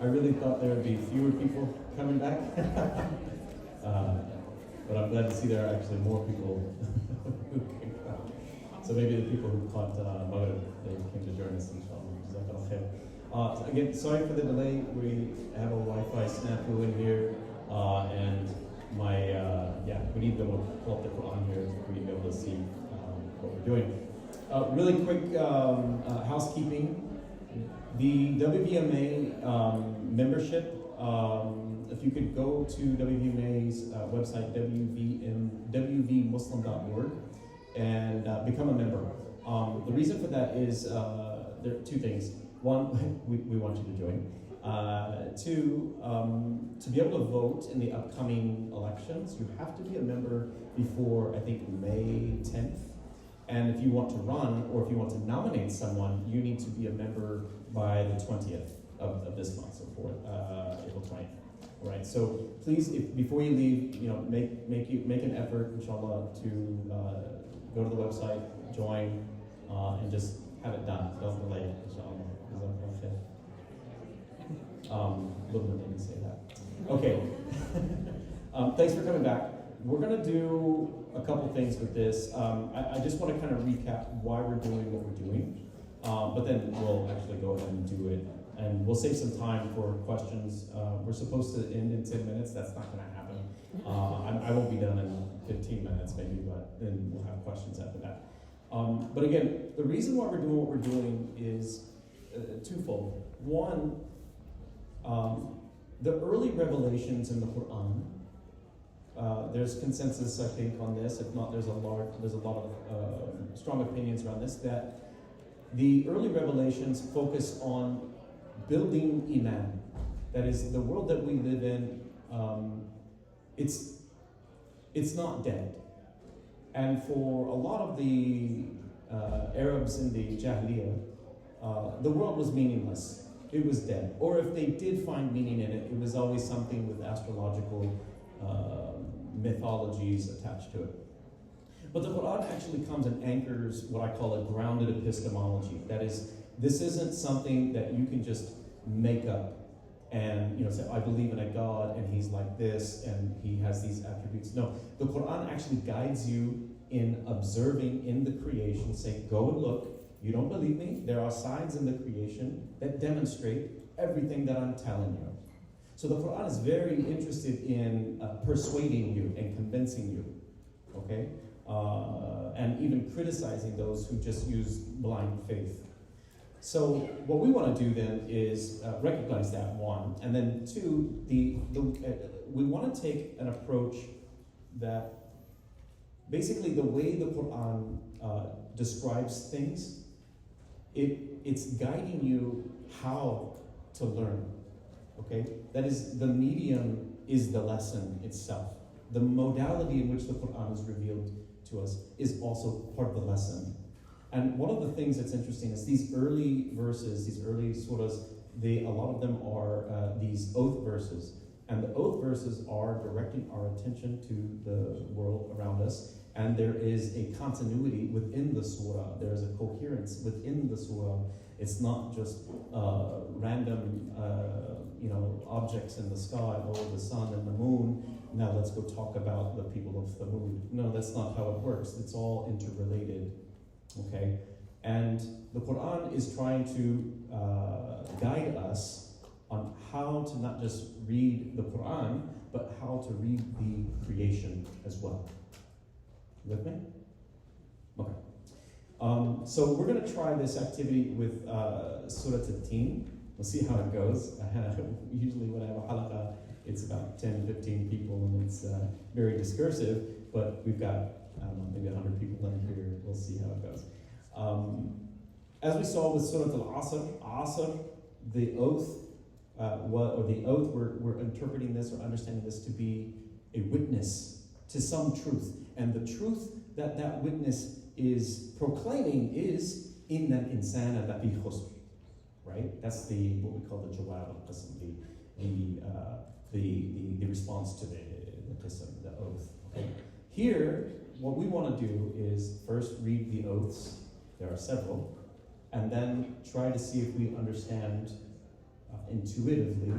really thought there would be fewer people coming back. But I'm glad to see there are actually more people who came back. So maybe the people who caught Maghrib, they came to join us, inshallah. Jazakallah khair. Again, sorry for the delay. We have a Wi-Fi snafu in here, and we need to be able to pull up the Quran here for you to be able to see what we're doing. Really quick housekeeping. The WVMA membership, if you could go to WVMA's website, wvmuslim.org, and become a member. The reason for that is there are two things. One, we want you to join. Two, to be able to vote in the upcoming elections, you have to be a member before, I think, May 10th. And if you want to run, or if you want to nominate someone, you need to be a member by the 20th of this month, so for April 20th. All right. So please, before you leave, make an effort, inshallah, to go to the website, join, and just have it done. Don't delay it, inshallah. Little didn't say that. Okay. Thanks for coming back. We're going to do a couple things with this. I just want to kind of recap why we're doing what we're doing, but then we'll actually go ahead and do it. And we'll save some time for questions. We're supposed to end in 10 minutes. That's not going to happen. I won't be done in 15 minutes maybe, but then we'll have questions after that. But again, the reason why we're doing what we're doing is twofold. One, the early revelations in the Quran, there's consensus, I think, on this. If not, there's a lot of strong opinions around this, that the early revelations focus on building Iman. That is, the world that we live in, it's not dead. And for a lot of the Arabs in the Jahiliyyah, the world was meaningless. It was dead. Or if they did find meaning in it, it was always something with astrological mythologies attached to it. But the Quran actually comes and anchors what I call a grounded epistemology. That is, this isn't something that you can just make up and say, I believe in a God and he's like this and he has these attributes. No, the Quran actually guides you in observing in the creation, saying, go and look. You don't believe me? There are signs in the creation that demonstrate everything that I'm telling you. So the Quran is very interested in persuading you and convincing you, okay? And even criticizing those who just use blind faith. So what we want to do then is recognize that, one, and then two, we want to take an approach that basically the way the Quran describes things, it's guiding you how to learn, okay? That is, the medium is the lesson itself. The modality in which the Quran is revealed to us is also part of the lesson. And one of the things that's interesting is these early verses, these early surahs, a lot of them are these oath verses. And the oath verses are directing our attention to the world around us. And there is a continuity within the surah. There is a coherence within the surah. It's not just random, objects in the sky. Oh, the sun and the moon. Now let's go talk about the people of the moon. No, that's not how it works. It's all interrelated. Okay, and the Quran is trying to guide us on how to not just read the Quran, but how to read the creation as well. With me? Okay. So we're going to try this activity with Surah At-Tin. We'll see how it goes. Usually when I have a halaqa, it's about 10, 15 people, and it's very discursive, but we've got, I don't know, maybe 100 people in here. We'll see how it goes. As we saw with Surah Al-Asr, the oath, we're interpreting this or understanding this to be a witness to some truth. And the truth that witness is proclaiming is in that insana lafi khusr, right? That's what we call the jawab al-qasm, the response to the qasm, the oath. Okay? Here, what we want to do is first read the oaths. There are several, and then try to see if we understand intuitively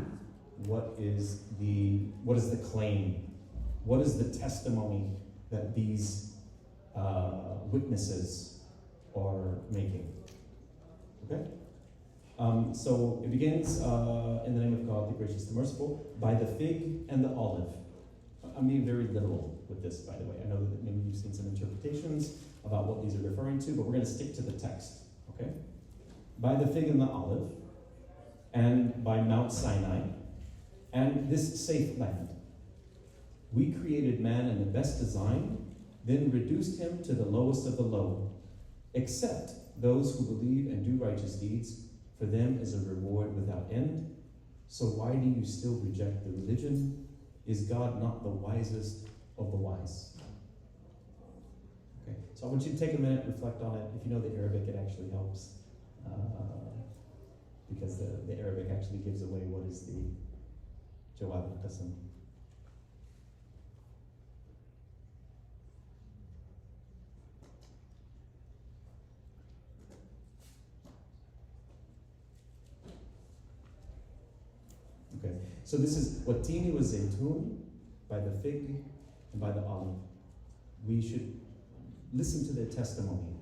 what is the claim, what is the testimony that these witnesses are making. Okay? So it begins in the name of God, the gracious, the merciful, by the fig and the olive. I'm being very literal with this, by the way. I know that maybe you've seen some interpretations about what these are referring to, but we're going to stick to the text. Okay? By the fig and the olive, and by Mount Sinai, and this safe land. We created man in the best design, then reduced him to the lowest of the low, except those who believe and do righteous deeds. For them is a reward without end. So why do you still reject the religion? Is God not the wisest of the wise? Okay, so I want you to take a minute, reflect on it. If you know the Arabic, it actually helps. Because the Arabic actually gives away what is the Jawab al-Qasam. Okay, so this is Watini was Zaytun, by the fig and by the olive. We should listen to their testimony,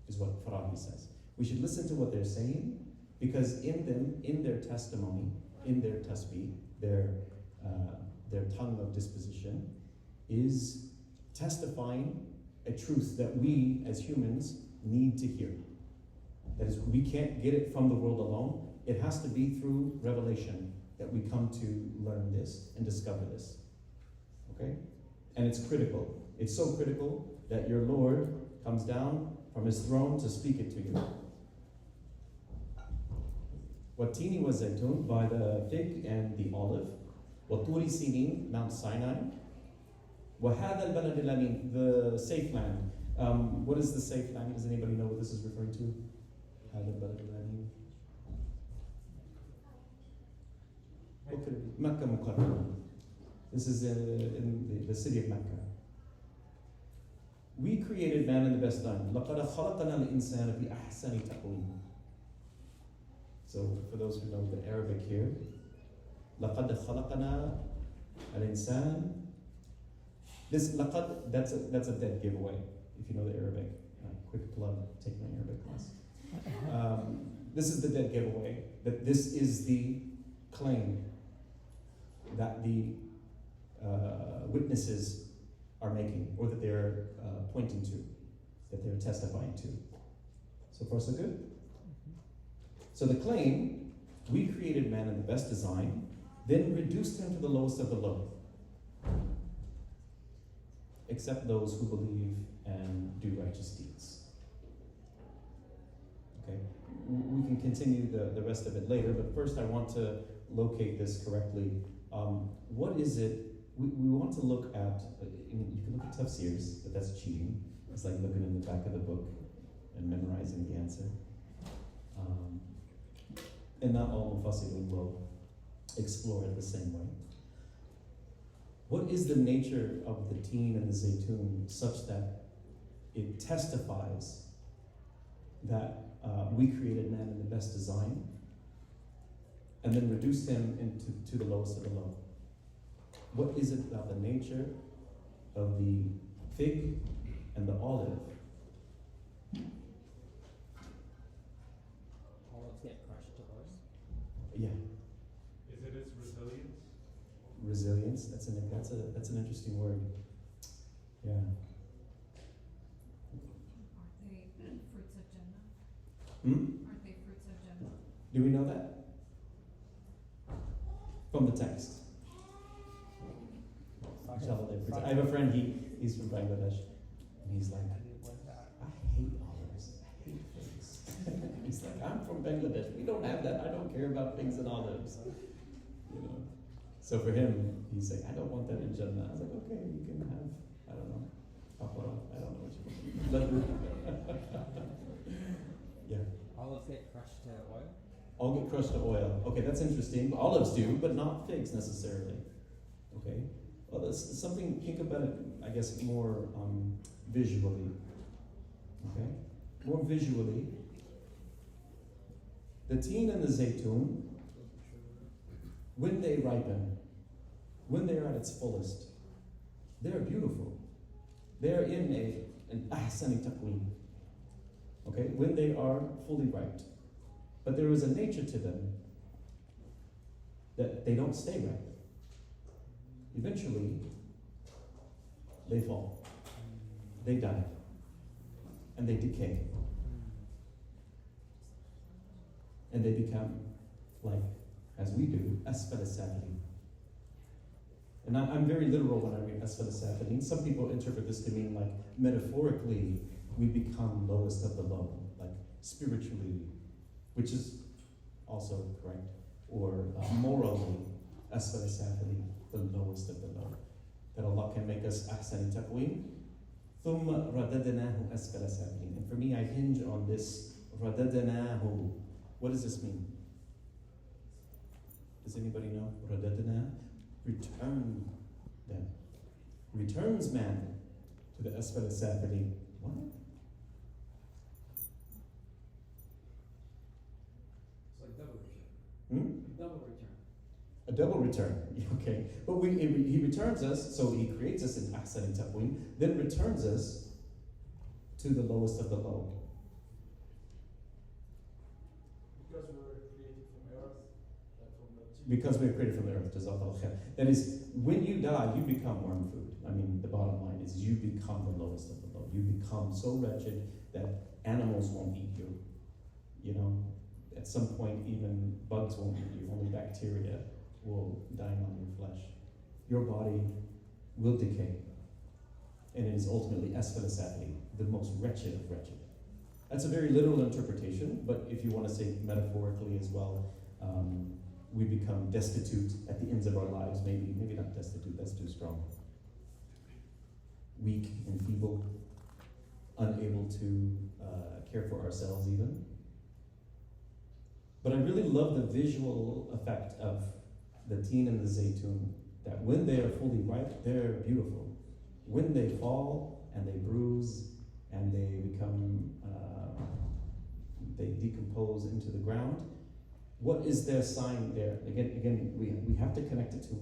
is what Farabi says. We should listen to what they're saying, because in them, in their testimony, in their tasbih, their tongue of disposition, is testifying a truth that we as humans need to hear. That is, we can't get it from the world alone. It has to be through revelation that we come to learn this and discover this. Okay? And it's critical. It's so critical that your Lord comes down from his throne to speak it to you. Watini was Zaytun, by the fig and the olive. Waturi Sinin, Mount Sinai. Wahada al-balad al-amin, the safe land. What is the safe land? Does anybody know what this is referring to? Hada al-balad al-amin. What could it be? Makkah Mukarramah. This is in the city of Mecca. We created man in the best time. لَقَدْ خَلَقَنَا الْإِنسَانَ فِي أَحْسَنِ تَقْوِيمٍ. So for those who know the Arabic here, لَقَدْ خَلَقَنَا الْإِنسَانَ. This laqad, that's a dead giveaway, if you know the Arabic. Quick plug, take my Arabic class. This is the dead giveaway, that this is the claim that the witnesses are making, or that they're pointing to, that they're testifying to. So far, so good? So the claim, we created man in the best design, then reduced him to the lowest of the low, except those who believe and do righteous deeds. Okay, we can continue the rest of it later, but first I want to locate this correctly. What is it? We want to look at, you can look at tafsirs, but that's cheating. It's like looking in the back of the book and memorizing the answer. And not all mufassirin will explore it the same way. What is the nature of the teen and the zaytun such that it testifies that we created man in the best design and then reduced him to the lowest of the low? What is it about the nature of the fig and the olive? Olives get crushed to oils. Yeah. Is it its resilience? Resilience. That's an interesting word. Yeah. Aren't they fruits of Jannah? Hmm? Aren't they fruits of Jannah? Do we know that? From the text. Inshallah, they're fruits. I have a friend, he's from Bangladesh, and he's like, I hate olives, I hate figs. He's like, I'm from Bangladesh, we don't have that, I don't care about figs and olives. You know. So for him, he's like, I don't want that in Jannah. I was like, okay, you can have, I don't know, papara, I don't know what you want. Yeah. Olives get crushed to oil? All get crushed to oil. Okay, that's interesting. Olives do, but not figs necessarily. Okay? Well, that's something, think about it, I guess, more visually. Okay? More visually. The teen and the zaytun when they ripen, when they are at its fullest, they're beautiful. They're in an ahsani taqweem. Okay, when they are fully ripe. But there is a nature to them that they don't stay ripe. Eventually, they fall, they die, and they decay. And they become like, as we do, asfal as-safilin. And I'm very literal when I read asfal as-safilin. Some people interpret this to mean like, metaphorically, we become lowest of the low, like spiritually, which is also correct, or morally, asfal as-safilin, the lowest of the low. That Allah can make us ahsani taqweem, thumma radadnahu asfal as-safilin. And for me, I hinge on this radadnahu. What does this mean? Does anybody know? Radadna, return them. Returns man to the asfal as-safilin. What? It's like double Hmm? return. Double return. A double return, okay. But he returns us, so he creates us in ahsani taqweem, then returns us to the lowest of the low. Because we were created from earth, from the Because we are created from the earth, jazakallah khair. That is, when you die, you become worm food. I mean, the bottom line is you become the lowest of the low. You become so wretched that animals won't eat you. You know, at some point, even bugs won't eat you. Only bacteria will dine on your flesh. Your body will decay. And it is ultimately asfal as-safilin, the most wretched of wretched. That's a very literal interpretation, but if you want to say metaphorically as well, we become destitute at the ends of our lives. Maybe not destitute, that's too strong. Weak and feeble, unable to care for ourselves even. But I really love the visual effect of the teen and the zaytun, that when they are fully ripe, they're beautiful. When they fall and they bruise and they become, they decompose into the ground, what is their sign there? Again, we have to connect it to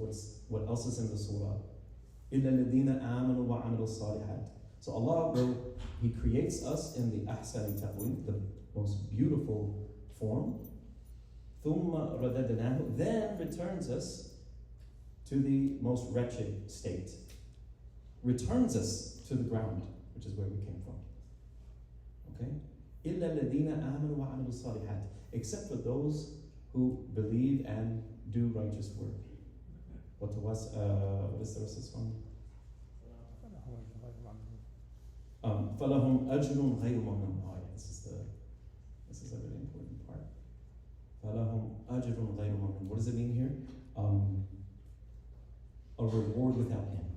what else is in the surah. إِلَّا الَّذِينَ آمَنُوا وَعَمِلُوا الصَّالِحَاتِ. So Allah, He creates us in the ahsani taqweem, the most beautiful form. ثُمَّ رَدَدْنَاهُ, then returns us to the most wretched state. Returns us to the ground, which is where we came from. Okay? إِلَّا الَّذِينَ آمَنُوا وَعَمِلُوا الصَّالِحَاتِ, except for those who believe and do righteous work. What is the rest of this one? فَلَهُمْ أَجْرٌ غَيْرُ مَمْنُونٍ. Oh yeah, this is a really important part. فَلَهُمْ أَجْرٌ غَيْرُ مَمْنُونٍ. What does it mean here? A reward without end.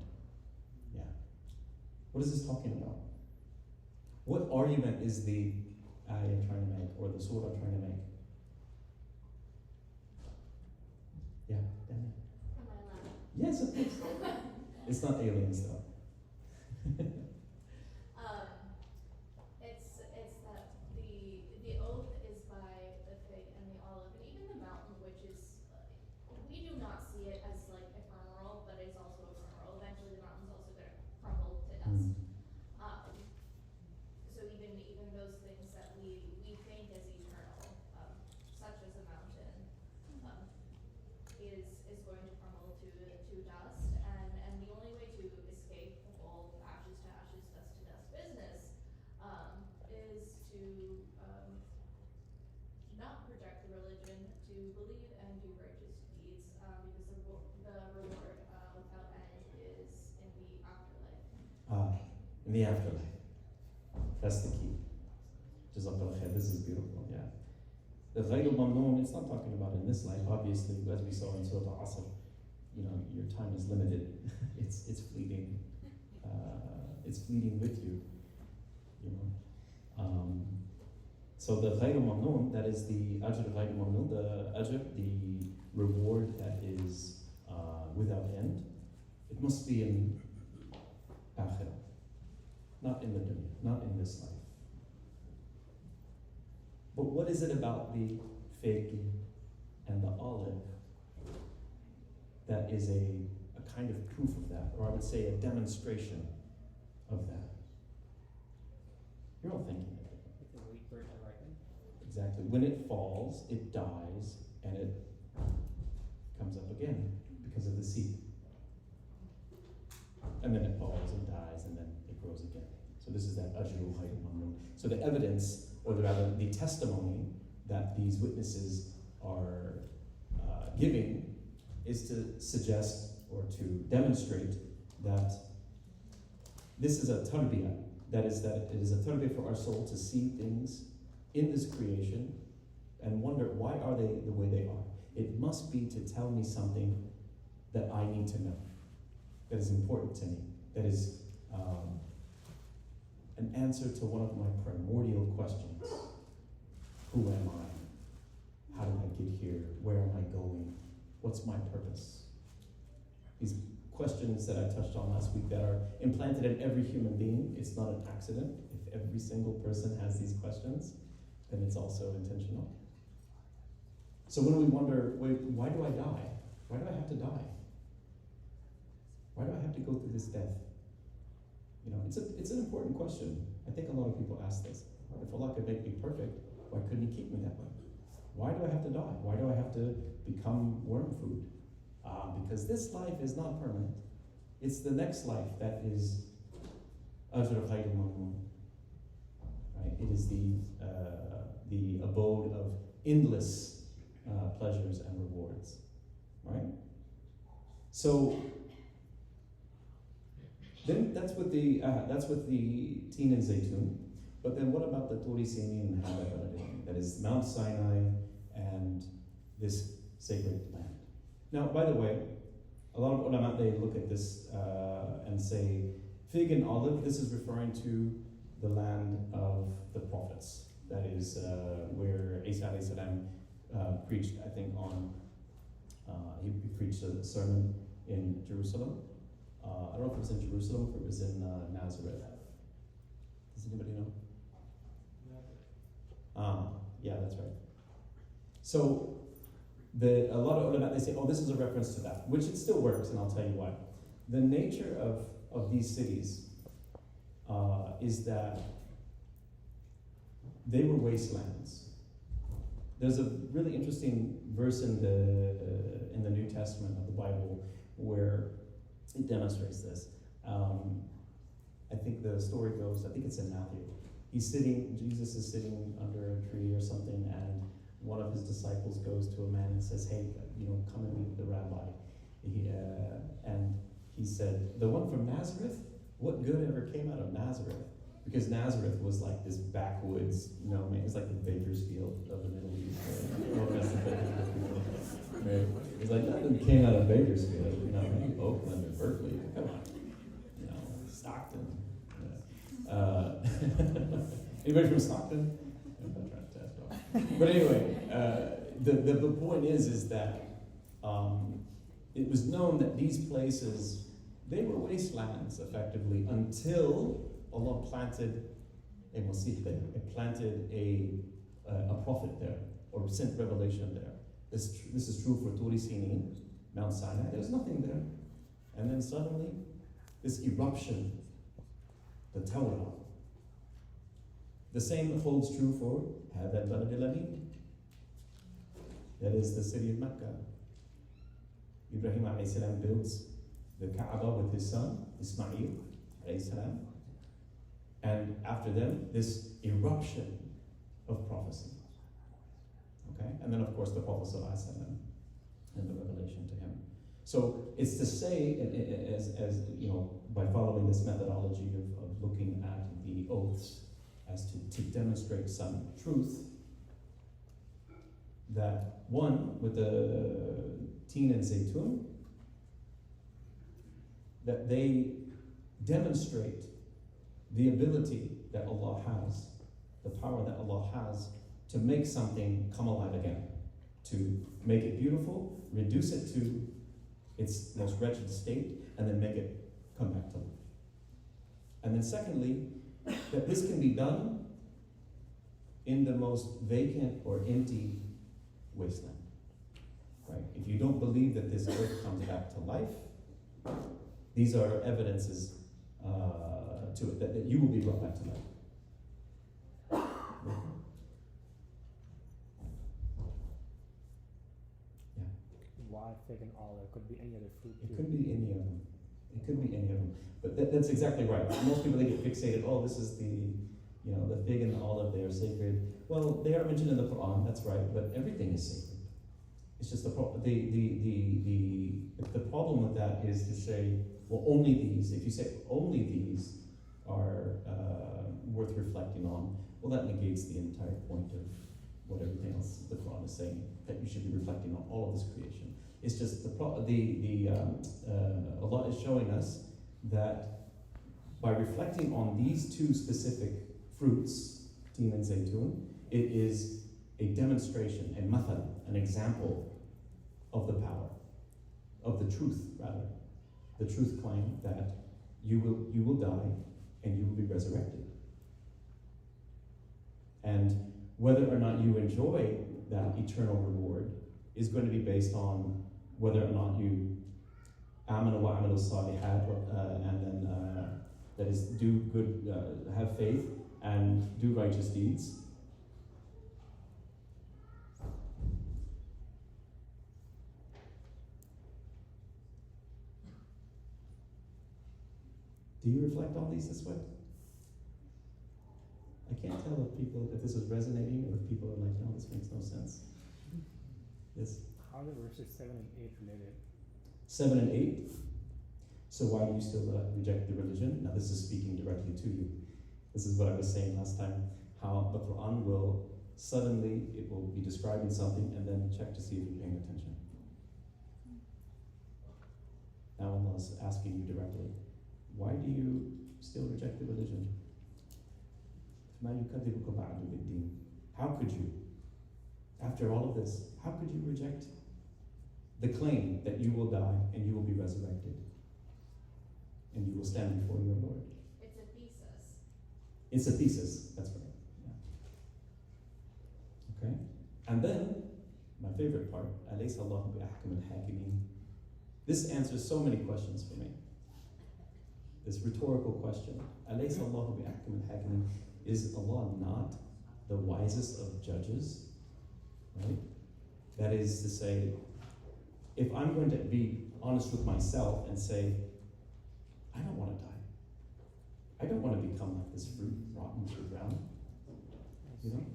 Yeah. What is this talking about? What argument is the ayah trying to make, or the surah trying to make? Yeah, Daniel. Am I allowed? Yes, of course. It's not aliens though. It's that the oath is by the fig and the olive, and even the mountain, which is we do not see it as like ephemeral, but it's also ephemeral. Eventually, the mountain's also going to crumble to dust. So even those things that we think as eternal, such as a mountain, is going to crumble to dust, and the only way to escape the whole ashes to ashes, dust to dust business is to not reject the religion, to believe and do righteous deeds, because the reward without end is in the afterlife. In the afterlife. That's the key. Jazakallah khair. This is beautiful, yeah. The ghayr al-mamnoon, it's not talking about in this life, obviously, as we saw in Surah Al-Asr. You know, your time is limited. It's fleeting. It's fleeting with you. You know. So the ghayr al-mamnoon, that is the ajr ghayr al-mamnoon, the ajr, the reward that is without end. It must be in akhirah, not in the dunya, not in this life. But what is it about the fig and the olive that is a kind of proof of that, or I would say a demonstration of that. You're all thinking it. You can wait for it to ripen. Exactly. When it falls, it dies, and it comes up again because of the seed. And then it falls and dies, and then it grows again. So this is that ajru khayr mamnun. So the evidence, or rather the testimony that these witnesses are giving is to suggest or to demonstrate that this is a tarbiyah. That is that it is a tarbiyah for our soul to see things in this creation and wonder, why are they the way they are? It must be to tell me something that I need to know, that is important to me, that is an answer to one of my primordial questions. Who am I? How did I get here? Where am I going? What's my purpose? These questions that I touched on last week that are implanted in every human being, it's not an accident. If every single person has these questions, then it's also intentional. So when we wonder, wait, why do I die? Why do I have to die? Why do I have to go through this death? You know, it's an important question. I think a lot of people ask this. If Allah could make me perfect, why couldn't He keep me that way? Why do I have to die? Why do I have to become worm food? Because this life is not permanent. It's the next life that is ajr khayr mamnun. Right? It is the abode of endless pleasures and rewards. Right? So then that's with the Teen and Zaytun. But then what about the Turi Sinin and Hada, that is Mount Sinai and this sacred land? Now, by the way, a lot of ulama, they look at this and say, fig and olive, this is referring to the land of the prophets. That is where Isa alayhi salam preached, I think, he preached a sermon in Jerusalem. I don't know if it was in Jerusalem or if it was in Nazareth. Does anybody know? Yeah, that's right. So a lot of ulama, they say, oh, this is a reference to that, which it still works, and I'll tell you why. The nature of these cities is that they were wastelands. There's a really interesting verse in the New Testament of the Bible where it demonstrates this. I think the story goes, I think it's in Matthew. Jesus is sitting under a tree or something, and one of his disciples goes to a man and says, hey, come and meet with the rabbi. And he said, the one from Nazareth? What good ever came out of Nazareth? Because Nazareth was like this backwoods, it was like the Bakersfield of the Middle East. Right? It's like nothing came out of Bakersfield, Oakland or Berkeley. Come on, Stockton. Anybody from Stockton? I'm not trying to test off. But anyway, the point is that it was known that these places, they were wastelands effectively until Allah planted a Masih there. It planted a prophet there, or sent revelation there. This is true for Turi Sinin, Mount Sinai. There was nothing there. And then suddenly, this eruption, the Torah. The same holds true for Hada al-Balad al-Amin. That is the city of Mecca. Ibrahim alayhi salam builds the Kaaba with his son, Ismail alayhi salam. And after them, this eruption of prophecy. Okay? And then, of course, the Prophet sallallahu alaihi wasallam and the revelation to him. So it's to say, as by following this methodology of looking at the oaths as to demonstrate some truth, that one, with the Teen and Zaytun, that they demonstrate the ability that Allah has, the power that Allah has to make something come alive again, to make it beautiful, reduce it to its most wretched state, and then make it come back to life. And then secondly, that this can be done in the most vacant or empty wasteland. right? If you don't believe that this earth comes back to life, these are evidences to it, that you will be brought back to life. Yeah. Why fig and olive? Could be any other fruit It too. could be any of them. It could be any of them. But that's exactly right. Most people, they get fixated, oh, this is the fig and the olive, they are sacred. Well, they are mentioned in the Quran, that's right, but everything is sacred. It's just the problem with that is to say, well, only these. If you say only these are worth reflecting on, well, that negates the entire point of what everything else the Quran is saying, that you should be reflecting on all of this creation. It's just Allah is showing us that by reflecting on these two specific fruits, tin and zaytun, it is a demonstration, a mathal, an example of the power, of the truth, rather. The truth claim that you will die and you will be resurrected. And whether or not you enjoy that eternal reward is going to be based on whether or not you amanu wa amalu salihat, and then that is do good, have faith and do righteous deeds. Do you reflect on these this way? I can't tell if this is resonating or if people are like, no, this makes no sense. Yes? How are the verses 7 and 8 related? 7 and 8. So why do you still reject the religion? Now this is speaking directly to you. This is what I was saying last time, how the Quran will suddenly, it will be describing something and then check to see if you're paying attention. Now Allah is asking you directly, why do you still reject the religion? How could you? After all of this, how could you reject the claim that you will die and you will be resurrected and you will stand before your Lord? It's a thesis. It's a thesis, that's right. Yeah. Okay? And then, my favorite part, أَلَيْسَ اللَّهُ بِأَحْكَمِ الْحَاكِمِينَ. This answers so many questions for me. This rhetorical question. أَلَيْسَ اللَّهُ بِأَحْكَمِ الْحَاكِمِينَ. Is Allah not the wisest of judges? Right? That is to say, if I'm going to be honest with myself and say, I don't want to die. I don't want to become like this fruit rotten to the ground. You know?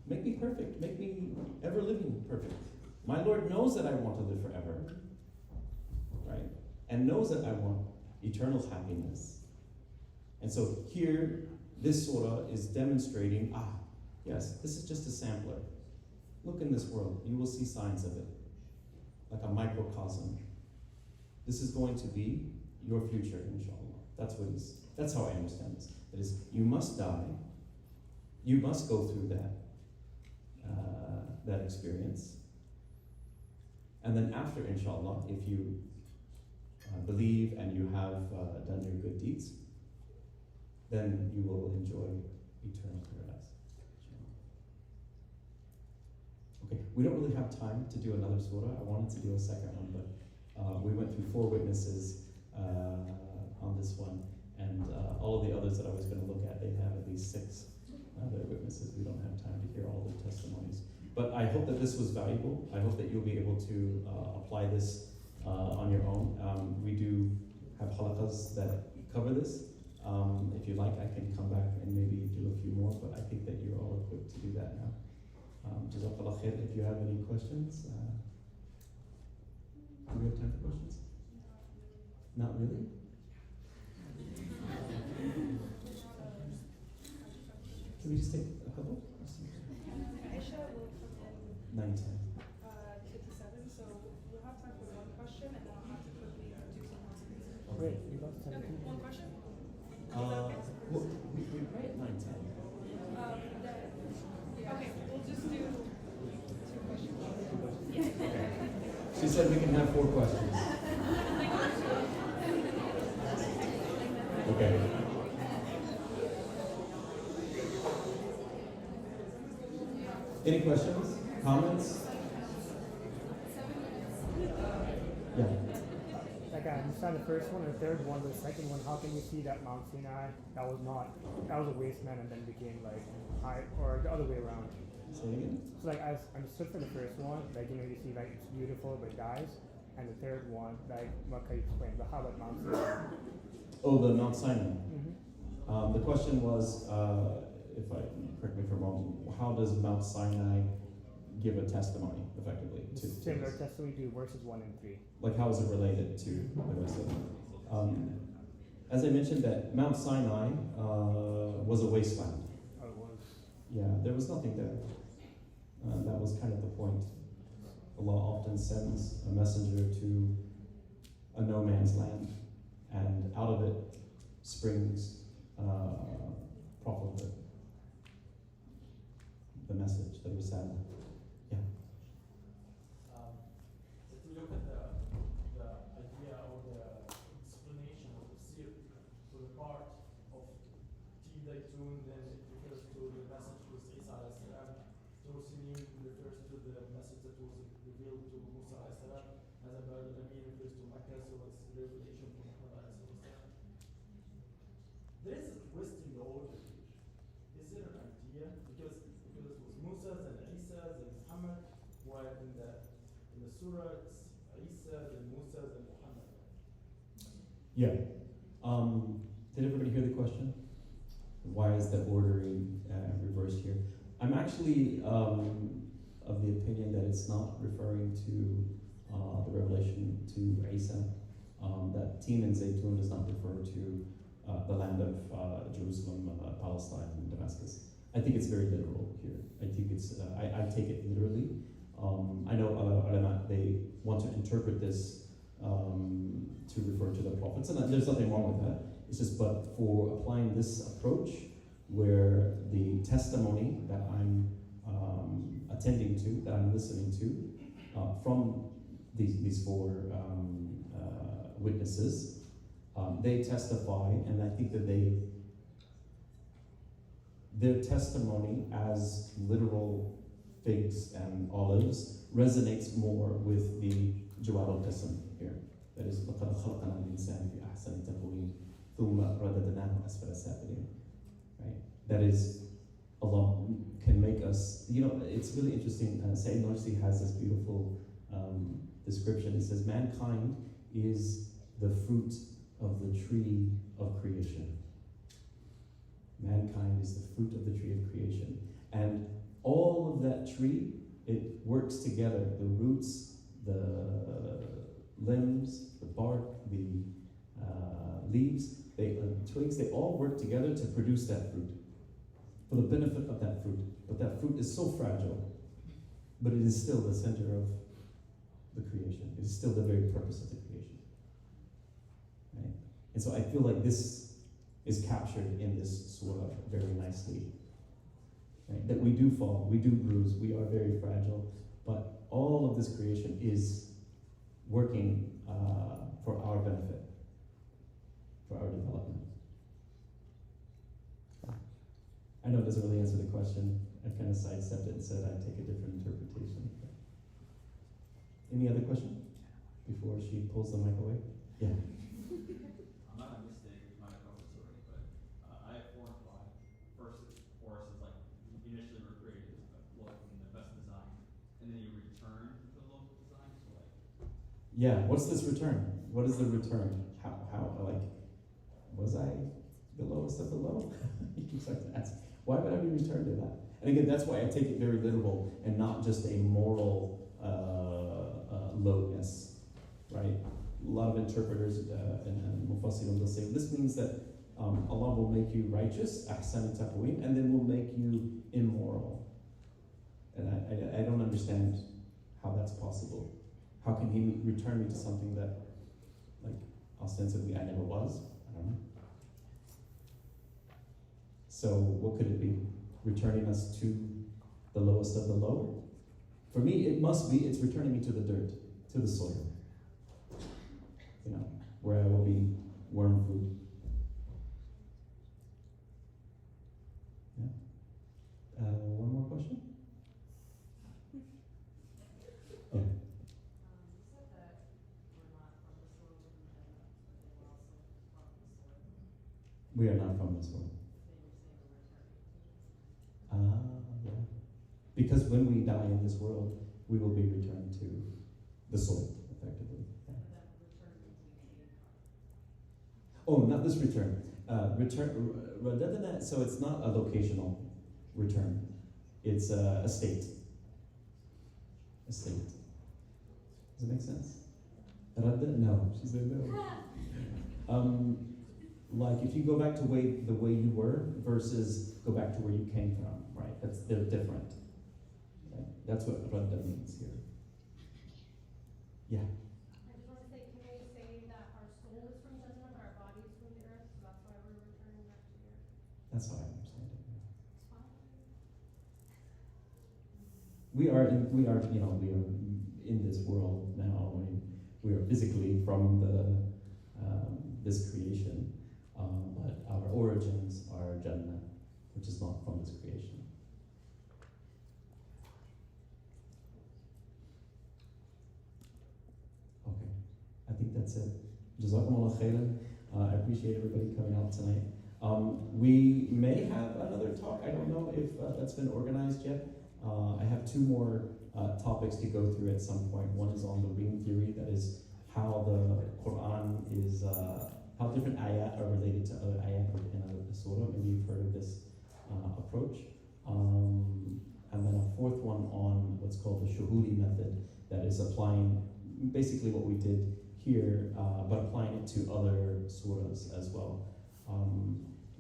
Make me perfect. Make me ever living perfect. My Lord knows that I want to live forever. Right? And knows that I want eternal happiness. And so here, this surah is demonstrating, yes, this is just a sampler. Look in this world, you will see signs of it. Like a microcosm. This is going to be your future, inshallah. That's how I understand this. That is, you must die. You must go through that experience. And then after, inshallah, if you believe and you have done your good deeds, then you will enjoy eternal paradise. Okay, we don't really have time to do another surah. I wanted to do a second one, but we went through 4 witnesses on this one, and all of the others that I was going to look at, they have at least 6 other witnesses. We don't have time to hear all their testimonies. But I hope that this was valuable. I hope that you'll be able to apply this on your own. We do have halaqas that cover this. If you like, I can come back and maybe do a few more, but I think that you're all equipped to do that now. Jazakallah khair. If you have any questions, do we have time for questions? Not really? Can we just take a couple? Aisha will come in 9:10. 57, so we'll have time for one question, and then I'll have to quickly do some consultation. Great, you got time. Okay, one question? Well, we pray at 9:10. Okay, we'll just do 2 questions. She said we can have 4 questions. Okay. Any questions? Comments? Yeah. Like I understand the first one and the third one, but the second one, how can you see that Mount Sinai that was a wasteland and then became like high, or the other way around? Say it again. So like I understood for the first one, like you see like it's beautiful but dies, and the third one, like what can you explain? But how about Mount Sinai? Oh, the Mount Sinai. Mm-hmm. The question was, if I correct me if I'm wrong, how does Mount Sinai give a testimony effectively to Similar this? testimony to verses 1 and 3. Like how is it related to the rest of it? As I mentioned, that Mount Sinai was a wasteland. Oh, it was. Yeah, there was nothing there. That was kind of the point. Allah often sends a messenger to a no man's land, and out of it springs prophethood, the message, the risala. Yeah. If we look at the idea or the explanation of the seer to the part of T-Daytun, then it refers to the message with Isa alayhi salam. Tursinin refers to the message that was revealed to Musa alayhi salam. As a Amin refers to Makkah, so it's revelation from Muhammad alayhi salam. There is a twist in the order here. Is there an idea? Because it was Musa, then Isa, then Muhammad, while in the surah it's Isa, then Musa, then Muhammad. Yeah. Did everybody hear the question? Why is the ordering reversed here? I'm actually of the opinion that it's not referring to the revelation to Isa. That Tin and Zaytun does not refer to the land of Jerusalem, Palestine, and Damascus. I think it's very literal here. I think it's, I take it literally. I know ulama, they want to interpret this to refer to the prophets, and there's nothing wrong with that. It's just, but for applying this approach, where the testimony that I'm attending to, that I'm listening to, from these four witnesses, they testify, and I think that their testimony as literal figs and olives resonates more with the Jawad al-Qasam here. That is, لَقَدْ خَلَقْنَا الْإِنسَانَ فِي أَحْسَنِ تَقْوِيمٍ ثُمَّ رَدَدْنَاهُ أَسْفَلَ سَافِلِينَ. Right? That is, Allah can make us, it's really interesting. Sayyid Nursi has this beautiful description. It says, mankind is the fruit of the tree of creation. Mankind is the fruit of the tree of creation. And all of that tree, it works together. The roots, the limbs, the bark, the leaves, twigs, they all work together to produce that fruit, for the benefit of that fruit. But that fruit is so fragile, but it is still the center of the creation. It is still the very purpose of the creation. Right? And so I feel like this is captured in this surah very nicely. Right? That we do fall, we do bruise, we are very fragile, but all of this creation is working for our benefit, for our development. I know it doesn't really answer the question. I kind of sidestepped it and said I'd take a different interpretation. Any other question before she pulls the mic away? Yeah. I'm not a mistake, you might have covered this already, but I have 4 and 5. First, for us, it's like initially we're created in the best design, and then you return to the lowest design. So like, Yeah. What's this return? What is the return? How like, was I the lowest of the low? You start to ask, why would I be returned to that? And again, that's why I take it very literal and not just a moral lowness, right? A lot of interpreters and Mufassirun will say this means that Allah will make you righteous, ahsan taqweem, and then will make you immoral. And I don't understand how that's possible. How can He return me to something that, like, ostensibly I never was? I don't know. So what could it be? Returning us to the lowest of the lower? For me, it's returning me to the dirt, to the soil. Where I will be worm food. Yeah. One more question? Yeah. You said that we're We are not from this world. Yeah. Because when we die in this world, we will be returned to the soul, effectively. Yeah. Oh, not this return. Return. So it's not a locational return. It's a state. A state. Does it make sense? Radda? No. She said no. Like if you go back to the way you were versus go back to where you came from, right? They're different. Right? That's what Radda means here. Yeah. I just want to say, can we say that our soul is from Jannah, but our body is from the earth, so that's why we're returning back to the earth? That's how I understand it. Yeah. It's fine. We are in this world now. I mean, we are physically from this creation, but our origins are Jannah, which is not from this creation. Okay, I think that's it. Jazakumullah khairan. I appreciate everybody coming out tonight. We may have another talk. I don't know if that's been organized yet. I have two more topics to go through at some point. One is on the ring theory, that is how the Quran is, how different ayat are related to other ayat in a surah. Maybe you've heard of this approach. And then a fourth one on what's called the shuhudi method, that is applying basically what we did here, but applying it to other surahs as well.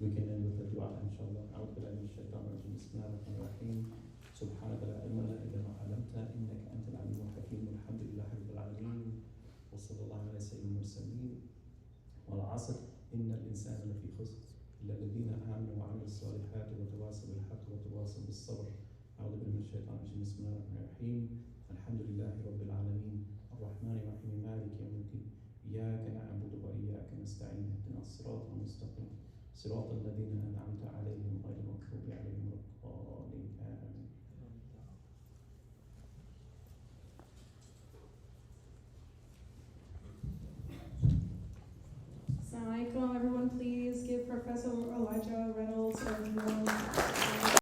We can end with the dua, inshallah. أعوذ بالله من الشيطان الرجيم. بسم الله الرحمن الرحيم. سبحانك لا علم لنا إلا ما علمتنا إنك أنت العليم الحكيم. والحمد لله رب العالمين. وصلى الله على سيد المرسلين. والعصر إن الإنسان لفي خسر إلا الذين آمنوا وعملوا الصالحات وتواصوا بالحق وتواصوا بالصبر. أعوذ بالله من الشيطان الرجيم. بسم الله الرحمن الرحيم. الحمد لله رب العالمين الرحمن الرحيم مالك يوم الدين. إياك نعبد وإياك نستعين اهدنا الصراط المستقيم صراط الذين أنعمت عليهم غير المغضوب عليهم ولا الضالين آمين. Assalamu alaikum, everyone, please.